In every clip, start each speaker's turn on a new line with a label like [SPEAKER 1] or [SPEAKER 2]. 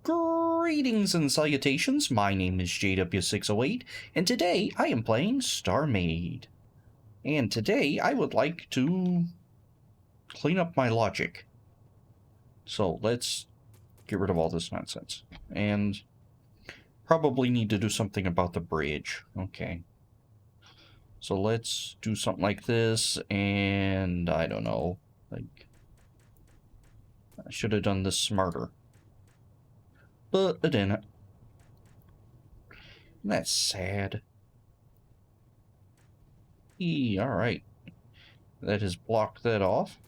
[SPEAKER 1] Greetings and salutations, my name is JW608, and today I am playing StarMade. And today I would like to clean up my logic. So let's get rid of all this nonsense. And probably need to do something about the bridge. Okay. So let's do something like this, and I don't know, like, I should have done this smarter. But I didn't. That's sad. Alright. That has blocked that off.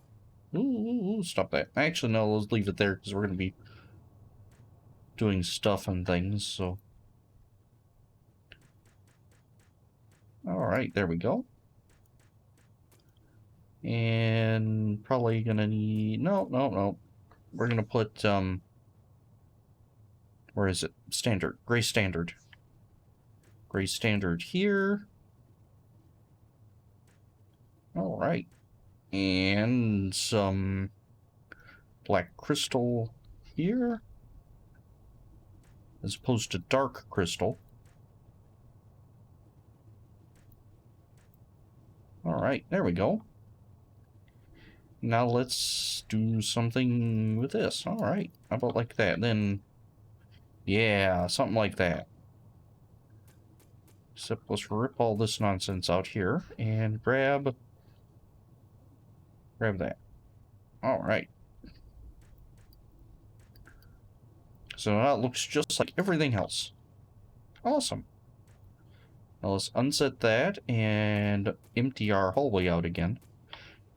[SPEAKER 1] Ooh, stop that. Actually, no, let's leave it there because we're going to be doing stuff and things, so. Alright, there we go. And probably going to need... No. We're going to put, where is it? Standard. Gray standard. Gray standard here. Alright. And some black crystal here. As opposed to dark crystal. Alright, there we go. Now let's do something with this. Alright, how about like that? Then, yeah, something like that. Except let's rip all this nonsense out here and grab that. Alright. So now it looks just like everything else. Awesome. Now let's unset that and empty our hallway out again.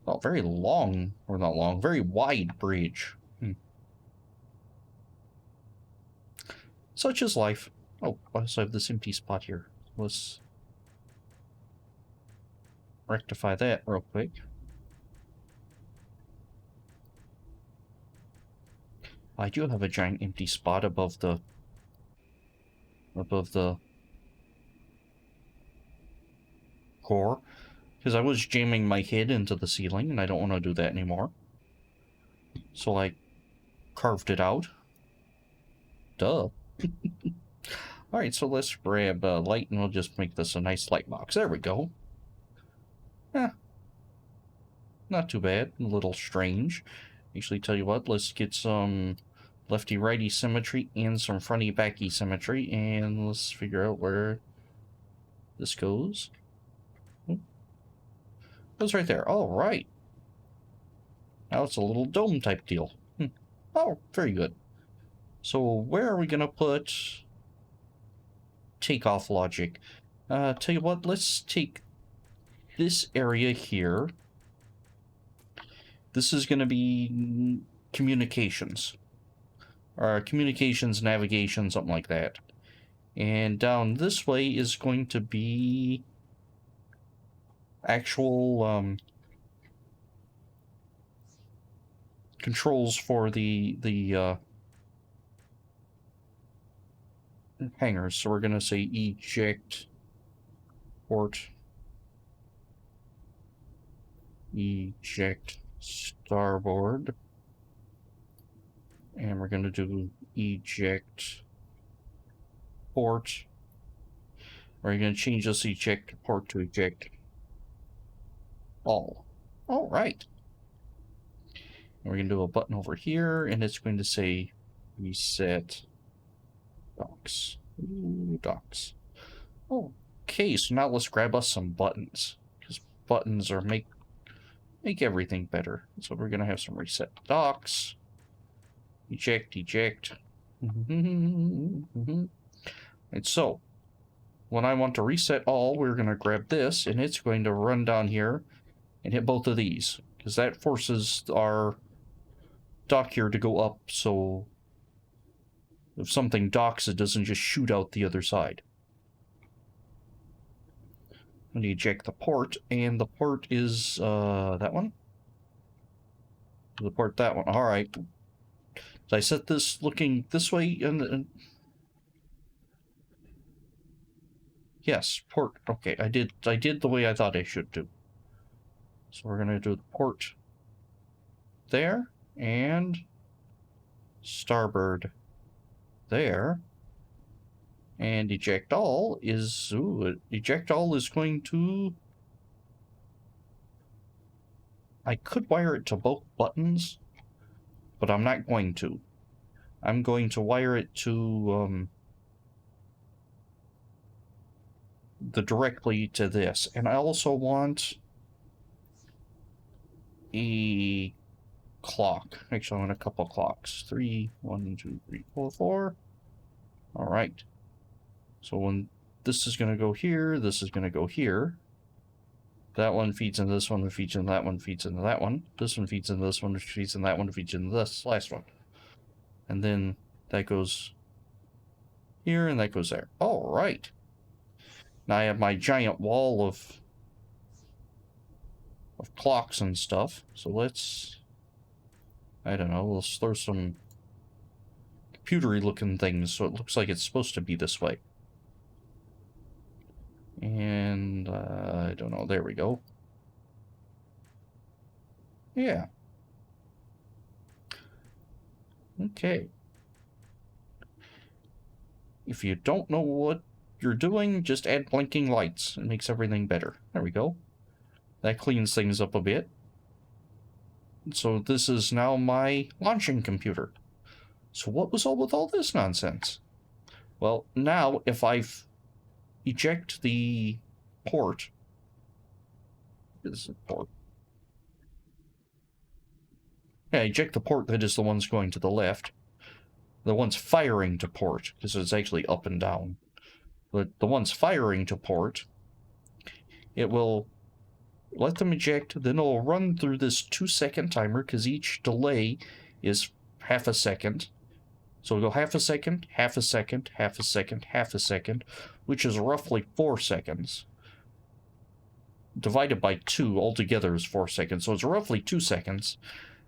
[SPEAKER 1] Oh, very long, or not long, very wide bridge. Such is life. Oh, I also have this empty spot here. Let's rectify that real quick. I do have a giant empty spot above the core, because I was jamming my head into the ceiling, and I don't want to do that anymore. So I carved it out. Duh. Alright, so let's grab light, and we'll just make this a nice light box. There we go. Not too bad. A little strange. Actually, tell you what, let's get some lefty-righty symmetry and some fronty-backy symmetry, and let's figure out where this goes. Goes right there. All right. Now it's a little dome type deal. Oh, very good. So where are we gonna put takeoff logic? Tell you what, let's take this area here. This is gonna be communications. Or communications, navigation, something like that. And down this way is going to be actual controls for the hangars. So we're going to say eject port, eject starboard, and we're going to do eject port. We're going to change this eject port to eject all. All right. And we're going to do a button over here, and it's going to say reset docks. Ooh, docks. Okay, so now let's grab us some buttons, because buttons are make everything better. So we're going to have some reset docks. Eject. And so, when I want to reset all, we're going to grab this, and it's going to run down here and hit both of these, because that forces our dock here to go up, so if something docks, it doesn't just shoot out the other side. I'm going to eject the port, and the port is that one. The port, that one. All right. So I set this looking this way, and yes, port. Okay, I did the way I thought I should do. So we're gonna do the port there and starboard. there. And eject all is... Ooh, eject all is going to... I could wire it to both buttons, but I'm not going to. I'm going to wire it to... directly to this. And I also want a clock. Actually, I want a couple clocks. 3, 1, 2, 3, 4, 4. All right. So when this is going to go here, this is going to go here. That one feeds into this one, feeds into that one, feeds into that one. This one feeds into this one, feeds into that one, feeds into this last one. And then that goes here and that goes there. All right. Now I have my giant wall of clocks and stuff. So let's, I don't know, let's throw some computery looking things so it looks like it's supposed to be this way. And I don't know, there we go. Yeah. Okay. If you don't know what you're doing, just add blinking lights. It makes everything better. There we go. That cleans things up a bit. So this is now my launching computer. So what was all with all this nonsense? Well, now if I eject the port... This is a port. Yeah, eject the port that is the ones going to the left. The ones firing to port, because it's actually up and down. But the ones firing to port, it will let them eject, then it'll run through this 2-second timer, because each delay is half a second. So it'll go half a second, half a second, half a second, half a second, which is roughly 4 seconds. Divided by 2 altogether is 4 seconds, so it's roughly 2 seconds.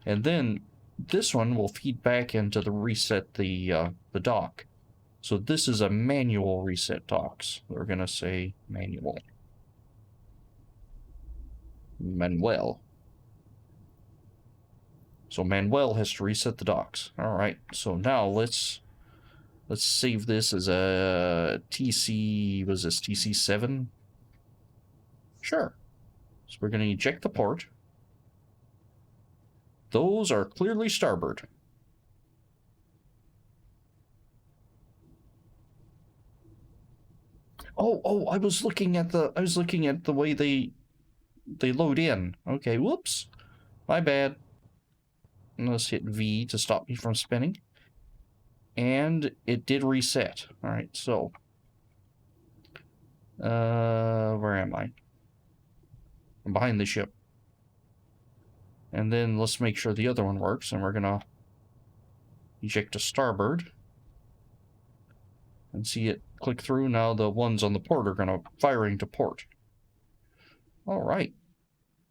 [SPEAKER 1] And then this one will feed back into the reset the dock. So this is a manual reset docks. We're gonna say manual. Manuel. So Manuel has to reset the docks. All right. So now let's save this as a TC. Was this TC7? Sure. So we're gonna eject the port. Those are clearly starboard. Oh, I was looking at the way they load in. Okay, whoops. My bad. Let's hit V to stop me from spinning. And it did reset. All right, so where am I? I'm behind the ship. And then let's make sure the other one works, and we're gonna eject to starboard. And see it click through. Now the ones on the port are gonna firing to port. All right.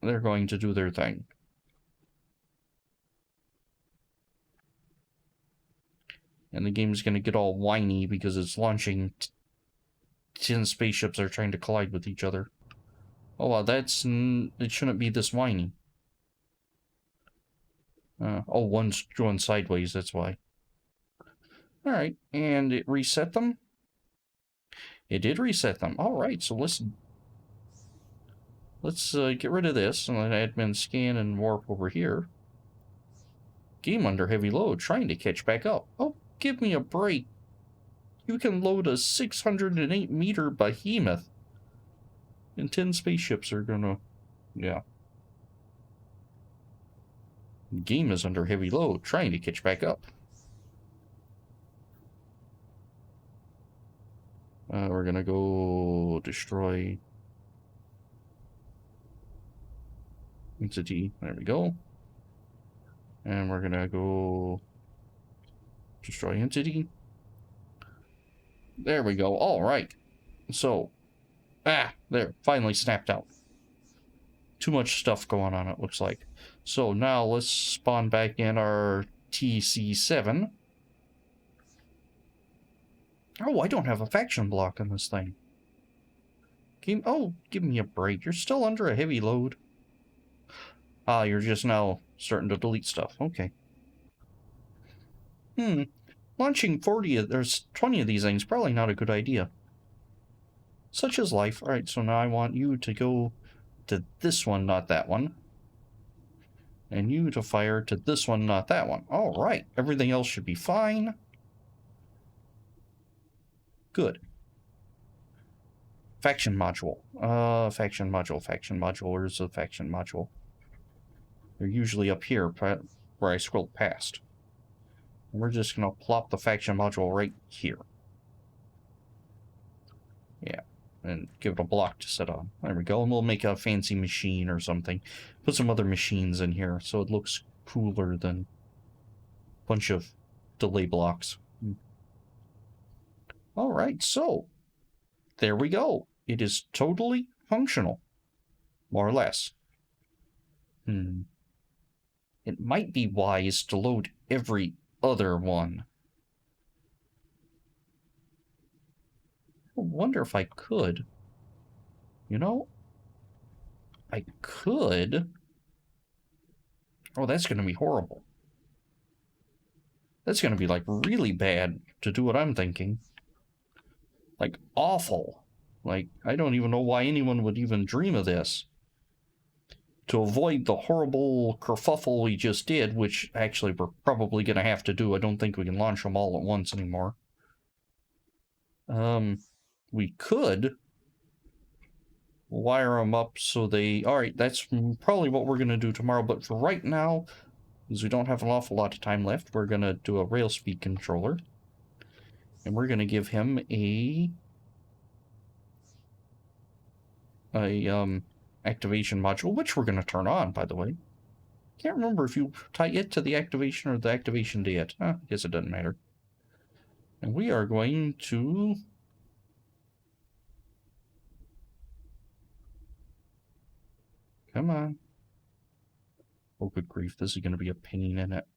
[SPEAKER 1] They're going to do their thing. And the game's gonna get all whiny because it's launching 10 spaceships are trying to collide with each other. Oh, wow, it shouldn't be this whiny. Oh, one's going sideways, that's why. Alright, and it reset them? It did reset them. Alright, so let's get rid of this, and let admin scan and warp over here. Game under heavy load, trying to catch back up. Oh, give me a break. You can load a 608-meter behemoth. And 10 spaceships are gonna... Yeah. Game is under heavy load, trying to catch back up. We're gonna go destroy entity. There we go. And we're gonna go destroy entity. There we go. All right. So, there, finally snapped out. Too much stuff going on, it looks like. So now let's spawn back in our TC7. Oh, I don't have a faction block on this thing. Oh, give me a break. You're still under a heavy load. Ah, you're just now starting to delete stuff. Okay. launching 20 of these things, probably not a good idea. Such is life. Alright, so now I want you to go to this one, not that one. And you to fire to this one, not that one. Alright, everything else should be fine. Good. Faction module. Faction module. Where's the faction module? They're usually up here, where I scrolled past. And we're just gonna plop the faction module right here. Yeah, and give it a block to sit on. There we go, and we'll make a fancy machine or something. Put some other machines in here so it looks cooler than a bunch of delay blocks. Alright, so there we go. It is totally functional. More or less. It might be wise to load every other one. I wonder if I could. You know, I could. Oh, that's going to be horrible. That's going to be, like, really bad to do what I'm thinking. Like, awful. Like, I don't even know why anyone would even dream of this. To avoid the horrible kerfuffle we just did, which actually we're probably going to have to do. I don't think we can launch them all at once anymore. We could wire them up so they... Alright, that's probably what we're going to do tomorrow, but for right now, because we don't have an awful lot of time left, we're going to do a rail speed controller. And we're going to give him a activation module, which we're going to turn on, by the way. Can't remember if you tie it to the activation or the activation date. I guess it doesn't matter. And we are going to... Come on. Oh, good grief. This is going to be a pain in it.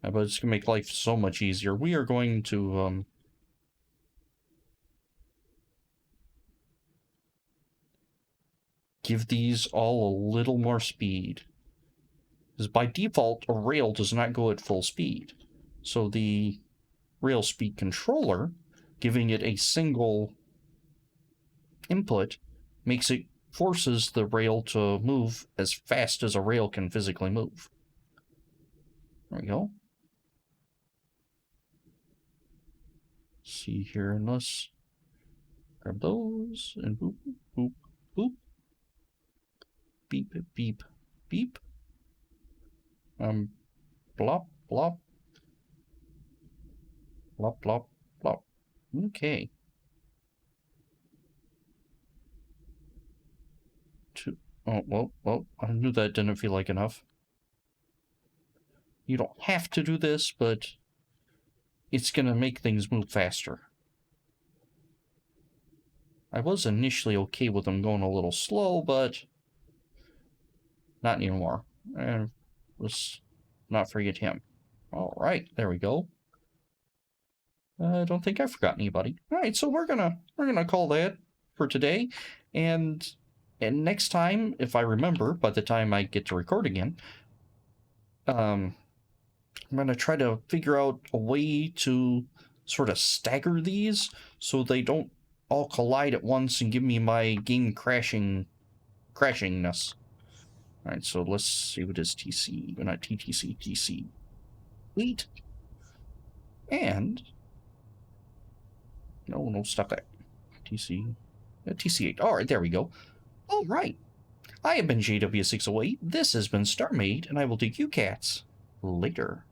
[SPEAKER 1] But it's going to make life so much easier. We are going to... give these all a little more speed. Because by default, a rail does not go at full speed. So the rail speed controller, giving it a single input, forces the rail to move as fast as a rail can physically move. There we go. See here, and let's grab those, and boop, boop, boop. Beep, beep, beep. Blop, blop. Blop, blop, blop. Okay. Oh, well, I knew that didn't feel like enough. You don't have to do this, but it's gonna make things move faster. I was initially okay with them going a little slow, but not anymore. And let's not forget him. Alright, there we go. I don't think I forgot anybody. Alright, so we're gonna call that for today. And next time, if I remember, by the time I get to record again, I'm gonna try to figure out a way to sort of stagger these so they don't all collide at once and give me my game crashingness. Alright, so let's see what is TC. Not TTC, TC. 8. And... No, stop that. TC... TC8. Alright, there we go. Alright. I have been JW608. This has been StarMade, and I will take you cats later.